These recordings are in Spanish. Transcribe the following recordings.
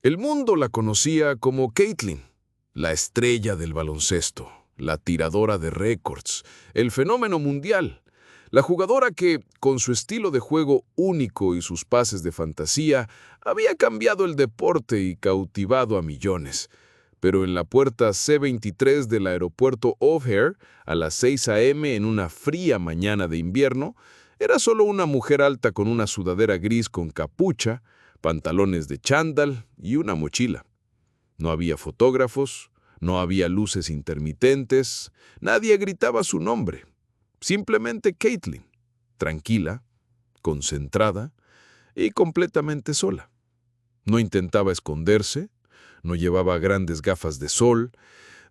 El mundo la conocía como Caitlyn, la estrella del baloncesto, la tiradora de récords, el fenómeno mundial, la jugadora que, con su estilo de juego único y sus pases de fantasía, había cambiado el deporte y cautivado a millones. Pero en la puerta C-23 del aeropuerto O'Hare, a las 6 a.m. en una fría mañana de invierno, era solo una mujer alta con una sudadera gris con capucha, pantalones de chándal y una mochila. No había fotógrafos, no había luces intermitentes, nadie gritaba su nombre. Simplemente Caitlyn, tranquila, concentrada y completamente sola. No intentaba esconderse, no llevaba grandes gafas de sol.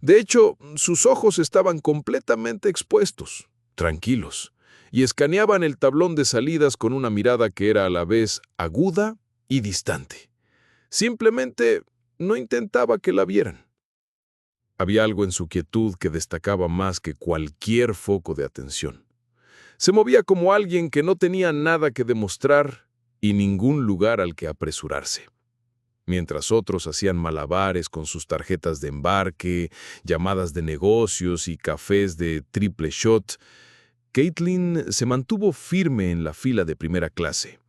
De hecho, sus ojos estaban completamente expuestos, tranquilos, y escaneaban el tablón de salidas con una mirada que era a la vez aguda y distante. Simplemente no intentaba que la vieran. Había algo en su quietud que destacaba más que cualquier foco de atención. Se movía como alguien que no tenía nada que demostrar y ningún lugar al que apresurarse. Mientras otros hacían malabares con sus tarjetas de embarque, llamadas de negocios y cafés de triple shot, Caitlyn se mantuvo firme en la fila de primera clase.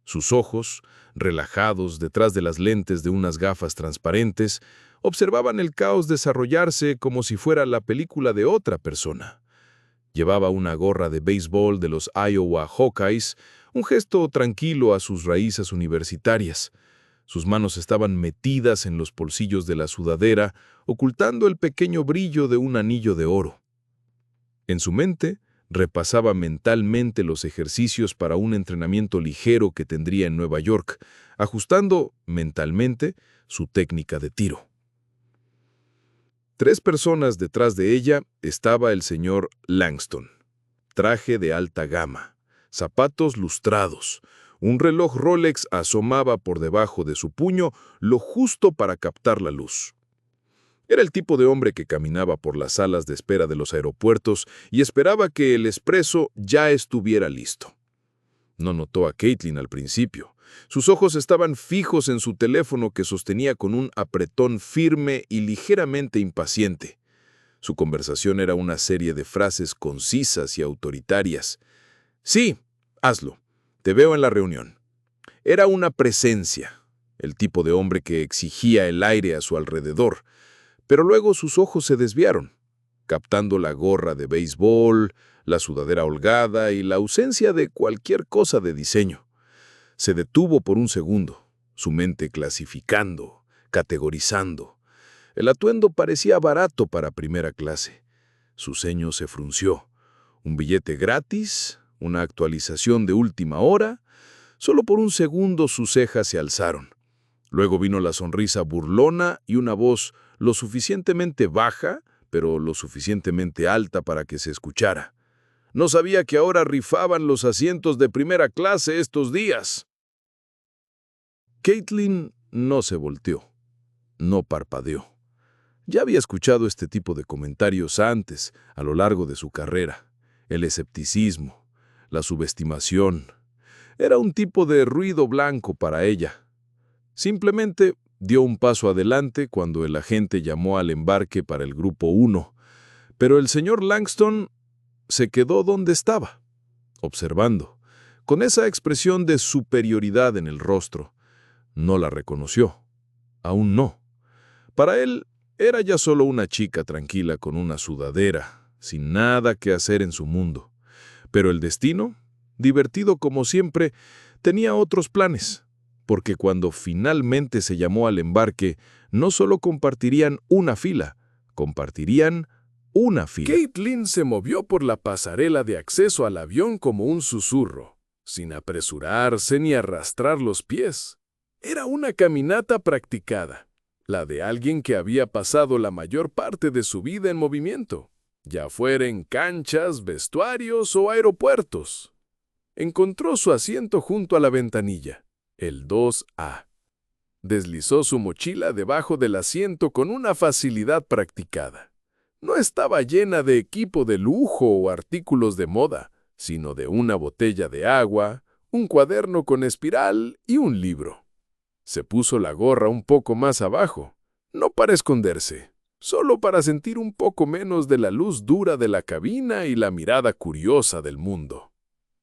Sus ojos, relajados detrás de las lentes de unas gafas transparentes, observaban el caos desarrollarse como si fuera la película de otra persona. Llevaba una gorra de béisbol de los Iowa Hawkeyes, un gesto tranquilo a sus raíces universitarias. Sus manos estaban metidas en los bolsillos de la sudadera, ocultando el pequeño brillo de un anillo de oro. En su mente, repasaba mentalmente los ejercicios para un entrenamiento ligero que tendría en Nueva York, ajustando mentalmente su técnica de tiro. 3 personas detrás de ella estaba el señor Langston. Traje de alta gama, zapatos lustrados, un reloj Rolex asomaba por debajo de su puño lo justo para captar la luz. Era el tipo de hombre que caminaba por las salas de espera de los aeropuertos y esperaba que el expreso ya estuviera listo. No notó a Caitlyn al principio. Sus ojos estaban fijos en su teléfono que sostenía con un apretón firme y ligeramente impaciente. Su conversación era una serie de frases concisas y autoritarias. «Sí, hazlo. Te veo en la reunión». Era una presencia, el tipo de hombre que exigía el aire a su alrededor. Pero luego sus ojos se desviaron, captando la gorra de béisbol, la sudadera holgada y la ausencia de cualquier cosa de diseño. Se detuvo por un segundo, su mente clasificando, categorizando. El atuendo parecía barato para primera clase. Su ceño se frunció. Un billete gratis, una actualización de última hora. Solo por un segundo sus cejas se alzaron. Luego vino la sonrisa burlona y una voz lo suficientemente baja, pero lo suficientemente alta para que se escuchara. «No sabía que ahora rifaban los asientos de primera clase estos días». Caitlyn no se volteó, no parpadeó. Ya había escuchado este tipo de comentarios antes, a lo largo de su carrera. El escepticismo, la subestimación. Era un tipo de ruido blanco para ella. Simplemente dio un paso adelante cuando el agente llamó al embarque para el grupo 1, pero el señor Langston se quedó donde estaba, observando, con esa expresión de superioridad en el rostro. No la reconoció. Aún no. Para él, era ya solo una chica tranquila con una sudadera, sin nada que hacer en su mundo. Pero el destino, divertido como siempre, tenía otros planes. Porque cuando finalmente se llamó al embarque, no solo compartirían una fila, compartirían una fila. Caitlyn se movió por la pasarela de acceso al avión como un susurro, sin apresurarse ni arrastrar los pies. Era una caminata practicada, la de alguien que había pasado la mayor parte de su vida en movimiento, ya fuera en canchas, vestuarios o aeropuertos. Encontró su asiento junto a la ventanilla, el 2A. Deslizó su mochila debajo del asiento con una facilidad practicada. No estaba llena de equipo de lujo o artículos de moda, sino de una botella de agua, un cuaderno con espiral y un libro. Se puso la gorra un poco más abajo, no para esconderse, solo para sentir un poco menos de la luz dura de la cabina y la mirada curiosa del mundo.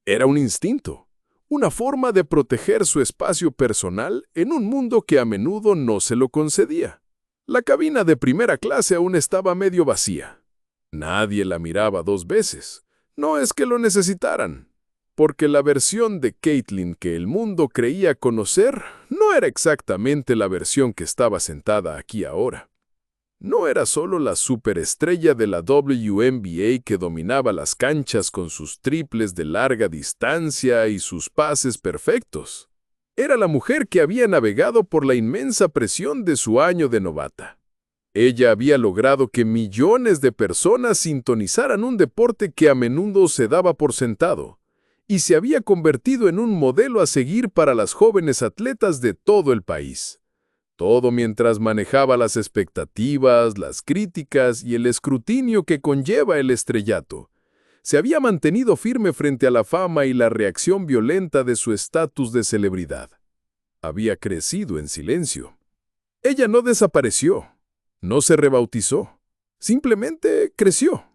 Era un instinto, una forma de proteger su espacio personal en un mundo que a menudo no se lo concedía. La cabina de primera clase aún estaba medio vacía. Nadie la miraba 2 veces. No es que lo necesitaran, porque la versión de Caitlin que el mundo creía conocer no era exactamente la versión que estaba sentada aquí ahora. No era solo la superestrella de la WNBA que dominaba las canchas con sus triples de larga distancia y sus pases perfectos. Era la mujer que había navegado por la inmensa presión de su año de novata. Ella había logrado que millones de personas sintonizaran un deporte que a menudo se daba por sentado, y se había convertido en un modelo a seguir para las jóvenes atletas de todo el país. Todo mientras manejaba las expectativas, las críticas y el escrutinio que conlleva el estrellato. Se había mantenido firme frente a la fama y la reacción violenta de su estatus de celebridad. Había crecido en silencio. Ella no desapareció, no se rebautizó, simplemente creció.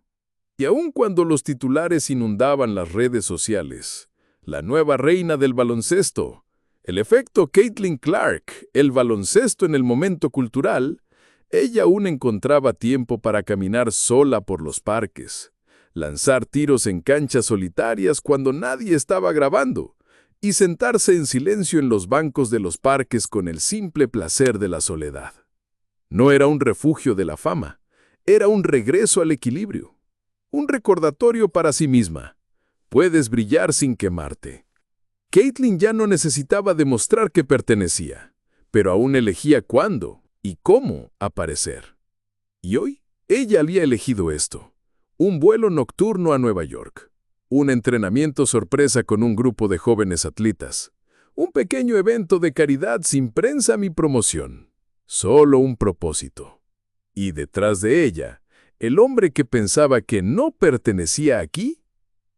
Y aun cuando los titulares inundaban las redes sociales, la nueva reina del baloncesto, el efecto Caitlin Clark, el baloncesto en el momento cultural, ella aún encontraba tiempo para caminar sola por los parques, lanzar tiros en canchas solitarias cuando nadie estaba grabando, y sentarse en silencio en los bancos de los parques con el simple placer de la soledad. No era un refugio de la fama, era un regreso al equilibrio, un recordatorio para sí misma. Puedes brillar sin quemarte. Caitlin ya no necesitaba demostrar que pertenecía, pero aún elegía cuándo y cómo aparecer. Y hoy, ella había elegido esto: un vuelo nocturno a Nueva York, un entrenamiento sorpresa con un grupo de jóvenes atletas, un pequeño evento de caridad sin prensa ni promoción, solo un propósito. Y detrás de ella, el hombre que pensaba que no pertenecía aquí,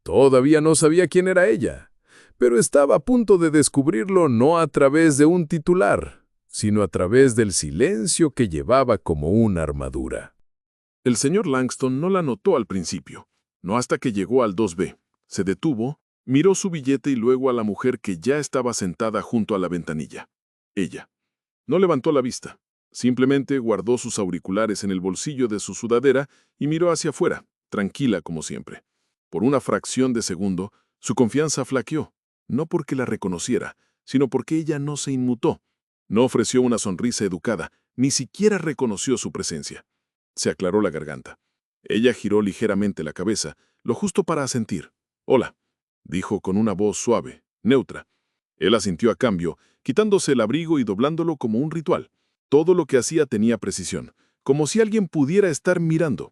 todavía no sabía quién era ella, pero estaba a punto de descubrirlo no a través de un titular, sino a través del silencio que llevaba como una armadura. El señor Langston no la notó al principio, no hasta que llegó al 2B. Se detuvo, miró su billete y luego a la mujer que ya estaba sentada junto a la ventanilla. Ella no levantó la vista, simplemente guardó sus auriculares en el bolsillo de su sudadera y miró hacia afuera, tranquila como siempre. Por una fracción de segundo, su confianza flaqueó. No porque la reconociera, sino porque ella no se inmutó. No ofreció una sonrisa educada, ni siquiera reconoció su presencia. Se aclaró la garganta. Ella giró ligeramente la cabeza, lo justo para asentir. «Hola», dijo con una voz suave, neutra. Él asintió a cambio, quitándose el abrigo y doblándolo como un ritual. Todo lo que hacía tenía precisión, como si alguien pudiera estar mirando.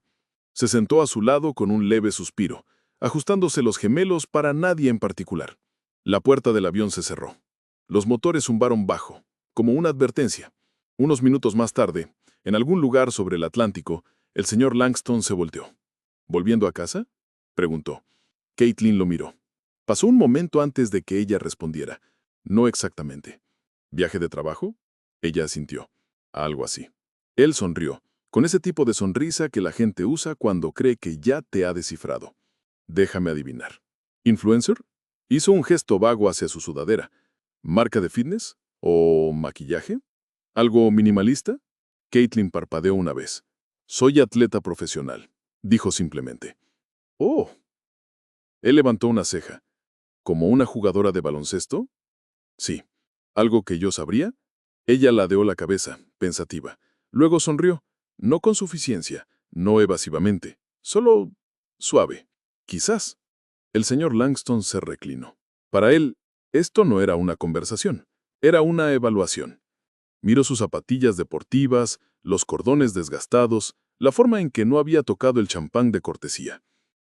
Se sentó a su lado con un leve suspiro, ajustándose los gemelos para nadie en particular. La puerta del avión se cerró. Los motores zumbaron bajo, como una advertencia. Unos minutos más tarde, en algún lugar sobre el Atlántico, el señor Langston se volteó. ¿Volviendo a casa?, preguntó. Caitlin lo miró. Pasó un momento antes de que ella respondiera. No exactamente. ¿Viaje de trabajo? Ella asintió. Algo así. Él sonrió, con ese tipo de sonrisa que la gente usa cuando cree que ya te ha descifrado. Déjame adivinar. ¿Influencer? Hizo un gesto vago hacia su sudadera. ¿Marca de fitness? ¿O maquillaje? ¿Algo minimalista? Caitlin parpadeó una vez. Soy atleta profesional, dijo simplemente. Oh. Él levantó una ceja. ¿Como una jugadora de baloncesto? Sí. ¿Algo que yo sabría? Ella ladeó la cabeza, pensativa. Luego sonrió, no con suficiencia, no evasivamente, solo suave. Quizás. El señor Langston se reclinó. Para él, esto no era una conversación, era una evaluación. Miró sus zapatillas deportivas, los cordones desgastados, la forma en que no había tocado el champán de cortesía.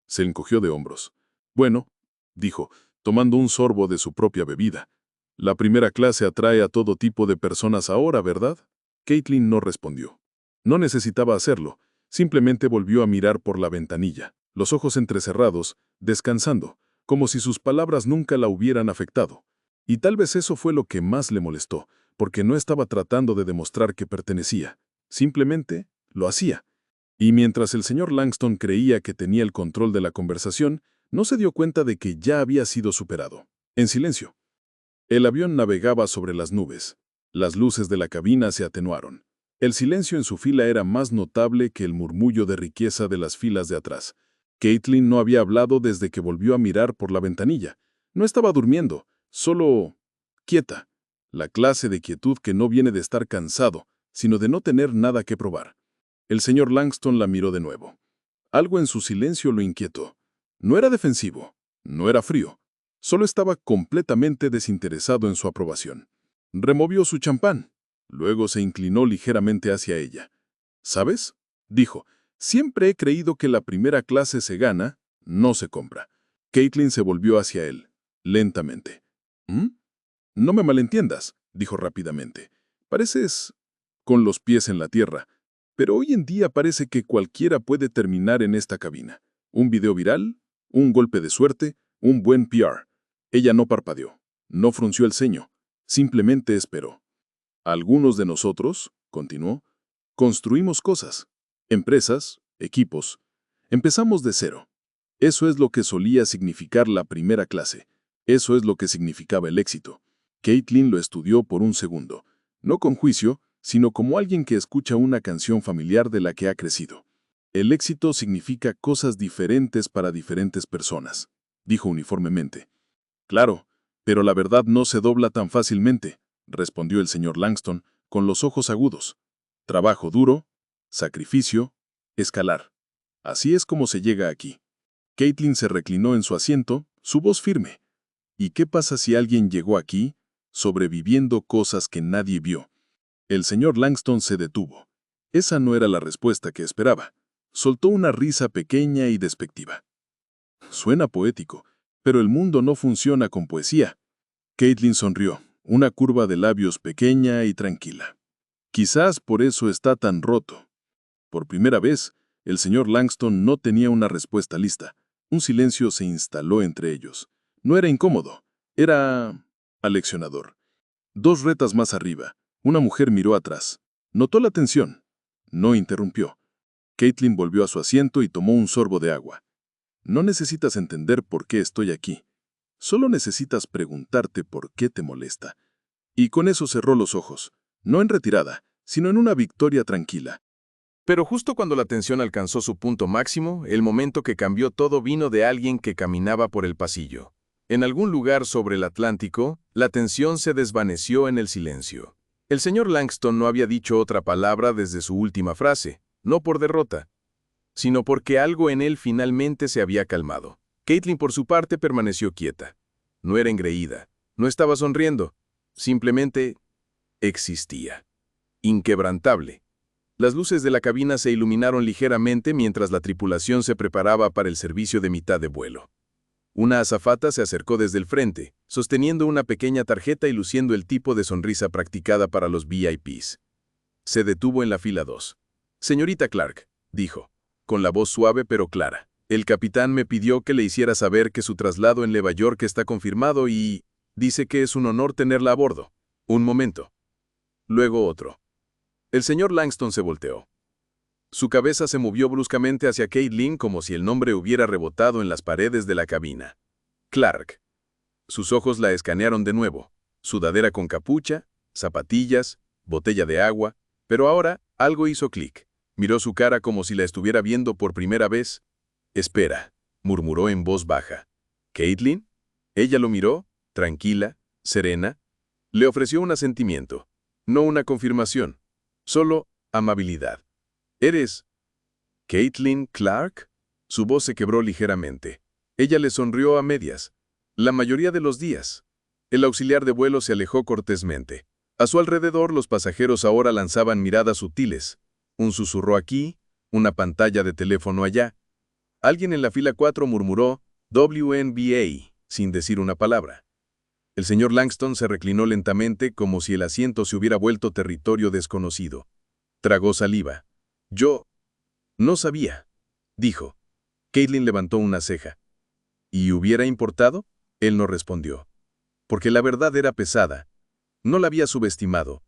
Se encogió de hombros. Bueno, dijo, tomando un sorbo de su propia bebida. La primera clase atrae a todo tipo de personas ahora, ¿verdad? Caitlin no respondió. No necesitaba hacerlo, simplemente volvió a mirar por la ventanilla, los ojos entrecerrados, descansando, como si sus palabras nunca la hubieran afectado. Y tal vez eso fue lo que más le molestó, porque no estaba tratando de demostrar que pertenecía. Simplemente lo hacía. Y mientras el señor Langston creía que tenía el control de la conversación, no se dio cuenta de que ya había sido superado. En silencio. El avión navegaba sobre las nubes. Las luces de la cabina se atenuaron. El silencio en su fila era más notable que el murmullo de riqueza de las filas de atrás. Caitlin no había hablado desde que volvió a mirar por la ventanilla. No estaba durmiendo, solo quieta. La clase de quietud que no viene de estar cansado, sino de no tener nada que probar. El señor Langston la miró de nuevo. Algo en su silencio lo inquietó. No era defensivo, no era frío. Solo estaba completamente desinteresado en su aprobación. Removió su champán. Luego se inclinó ligeramente hacia ella. ¿Sabes?, dijo, siempre he creído que la primera clase se gana, no se compra. Caitlin se volvió hacia él, lentamente. ¿Mm? No me malentiendas, dijo rápidamente. Pareces con los pies en la tierra, pero hoy en día parece que cualquiera puede terminar en esta cabina. Un video viral, un golpe de suerte, un buen PR. Ella no parpadeó, no frunció el ceño, simplemente esperó. Algunos de nosotros, continuó, construimos cosas, empresas, equipos. Empezamos de cero. Eso es lo que solía significar la primera clase. Eso es lo que significaba el éxito. Caitlin lo estudió por un segundo, no con juicio, sino como alguien que escucha una canción familiar de la que ha crecido. El éxito significa cosas diferentes para diferentes personas, dijo uniformemente. Claro, pero la verdad no se dobla tan fácilmente, respondió el señor Langston, con los ojos agudos. Trabajo duro, sacrificio, escalar. Así es como se llega aquí. Caitlin se reclinó en su asiento, su voz firme. ¿Y qué pasa si alguien llegó aquí, sobreviviendo cosas que nadie vio? El señor Langston se detuvo. Esa no era la respuesta que esperaba. Soltó una risa pequeña y despectiva. Suena poético, pero el mundo no funciona con poesía. Caitlin sonrió, una curva de labios pequeña y tranquila. Quizás por eso está tan roto. Por primera vez, el señor Langston no tenía una respuesta lista. Un silencio se instaló entre ellos. No era incómodo, era aleccionador. 2 retas más arriba, una mujer miró atrás. Notó la tensión. No interrumpió. Caitlin volvió a su asiento y tomó un sorbo de agua. No necesitas entender por qué estoy aquí. Solo necesitas preguntarte por qué te molesta. Y con eso cerró los ojos, no en retirada, sino en una victoria tranquila. Pero justo cuando la tensión alcanzó su punto máximo, el momento que cambió todo vino de alguien que caminaba por el pasillo. En algún lugar sobre el Atlántico, la tensión se desvaneció en el silencio. El señor Langston no había dicho otra palabra desde su última frase, no por derrota, sino porque algo en él finalmente se había calmado. Caitlin, por su parte, permaneció quieta. No era engreída, no estaba sonriendo, simplemente existía. Inquebrantable. Las luces de la cabina se iluminaron ligeramente mientras la tripulación se preparaba para el servicio de mitad de vuelo. Una azafata se acercó desde el frente, sosteniendo una pequeña tarjeta y luciendo el tipo de sonrisa practicada para los VIPs. Se detuvo en la fila 2. «Señorita Clark», dijo, con la voz suave pero clara. «El capitán me pidió que le hiciera saber que su traslado en Nueva York está confirmado y dice que es un honor tenerla a bordo. Un momento». Luego otro. El señor Langston se volteó. Su cabeza se movió bruscamente hacia Caitlin como si el nombre hubiera rebotado en las paredes de la cabina. Clark. Sus ojos la escanearon de nuevo. Sudadera con capucha, zapatillas, botella de agua, pero ahora algo hizo clic. Miró su cara como si la estuviera viendo por primera vez. «Espera», murmuró en voz baja. «¿Caitlin?» Ella lo miró, tranquila, serena. Le ofreció un asentimiento, no una confirmación, solo amabilidad. «¿Eres Caitlin Clark?» Su voz se quebró ligeramente. Ella le sonrió a medias. La mayoría de los días. El auxiliar de vuelo se alejó cortésmente. A su alrededor los pasajeros ahora lanzaban miradas sutiles. Un susurro aquí, una pantalla de teléfono allá. Alguien en la fila 4 murmuró WNBA, sin decir una palabra. El señor Langston se reclinó lentamente como si el asiento se hubiera vuelto territorio desconocido. Tragó saliva. «Yo no sabía», dijo. Caitlin levantó una ceja. «¿Y hubiera importado?» Él no respondió. Porque la verdad era pesada. No la había subestimado.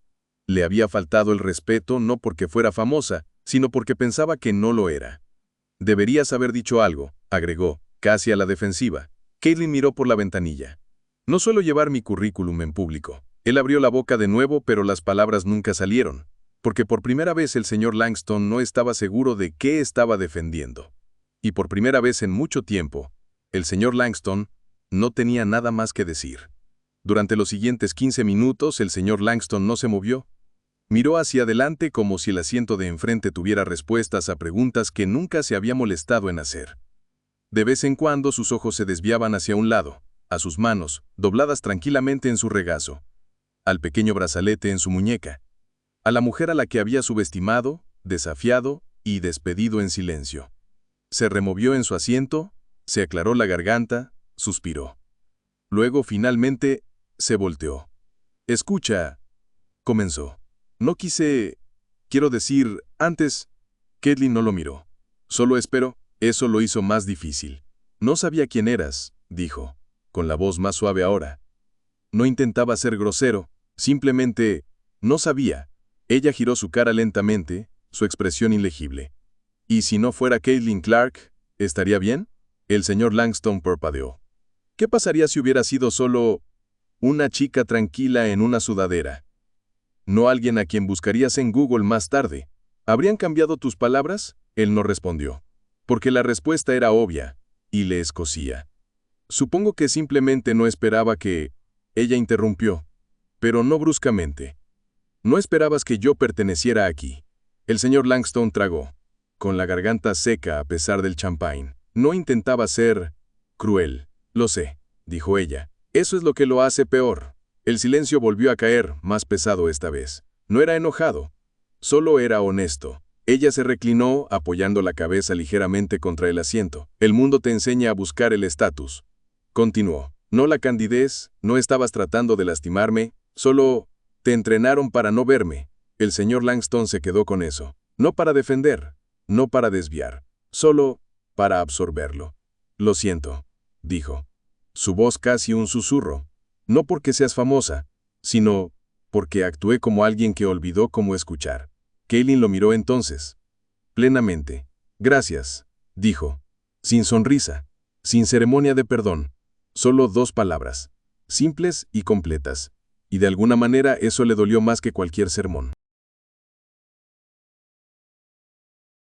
Le había faltado el respeto no porque fuera famosa, sino porque pensaba que no lo era. Deberías haber dicho algo, agregó, casi a la defensiva. Caitlin miró por la ventanilla. No suelo llevar mi currículum en público. Él abrió la boca de nuevo, pero las palabras nunca salieron, porque por primera vez el señor Langston no estaba seguro de qué estaba defendiendo. Y por primera vez en mucho tiempo, el señor Langston no tenía nada más que decir. Durante los siguientes 15 minutos, el señor Langston no se movió. Miró hacia adelante como si el asiento de enfrente tuviera respuestas a preguntas que nunca se había molestado en hacer. De vez en cuando sus ojos se desviaban hacia un lado, a sus manos, dobladas tranquilamente en su regazo, al pequeño brazalete en su muñeca, a la mujer a la que había subestimado, desafiado y despedido en silencio. Se removió en su asiento, se aclaró la garganta, suspiró. Luego, finalmente, se volteó. «Escucha», comenzó. «No quiero decir, antes». Caitlin no lo miró. «Solo espero». Eso lo hizo más difícil. «No sabía quién eras», dijo, con la voz más suave ahora. No intentaba ser grosero, simplemente, no sabía. Ella giró su cara lentamente, su expresión ilegible. «¿Y si no fuera Caitlin Clark, estaría bien?» El señor Langston parpadeó. «¿Qué pasaría si hubiera sido solo una chica tranquila en una sudadera? No alguien a quien buscarías en Google más tarde. ¿Habrían cambiado tus palabras?» Él no respondió, porque la respuesta era obvia, y le escocía. «Supongo que simplemente no esperaba que...» Ella interrumpió, pero no bruscamente. «No esperabas que yo perteneciera aquí». El señor Langston tragó, con la garganta seca a pesar del champán. «No intentaba ser cruel, lo sé», dijo ella. «Eso es lo que lo hace peor». El silencio volvió a caer, más pesado esta vez. No era enojado, solo era honesto. Ella se reclinó, apoyando la cabeza ligeramente contra el asiento. «El mundo te enseña a buscar el estatus», continuó. «No la candidez, no estabas tratando de lastimarme, solo te entrenaron para no verme». El señor Langston se quedó con eso. No para defender, no para desviar, solo para absorberlo. «Lo siento», dijo. Su voz casi un susurro. «No porque seas famosa, sino porque actué como alguien que olvidó cómo escuchar». Caitlin lo miró entonces. Plenamente. «Gracias», dijo, sin sonrisa, sin ceremonia de perdón. Solo 2 palabras, simples y completas. Y de alguna manera eso le dolió más que cualquier sermón.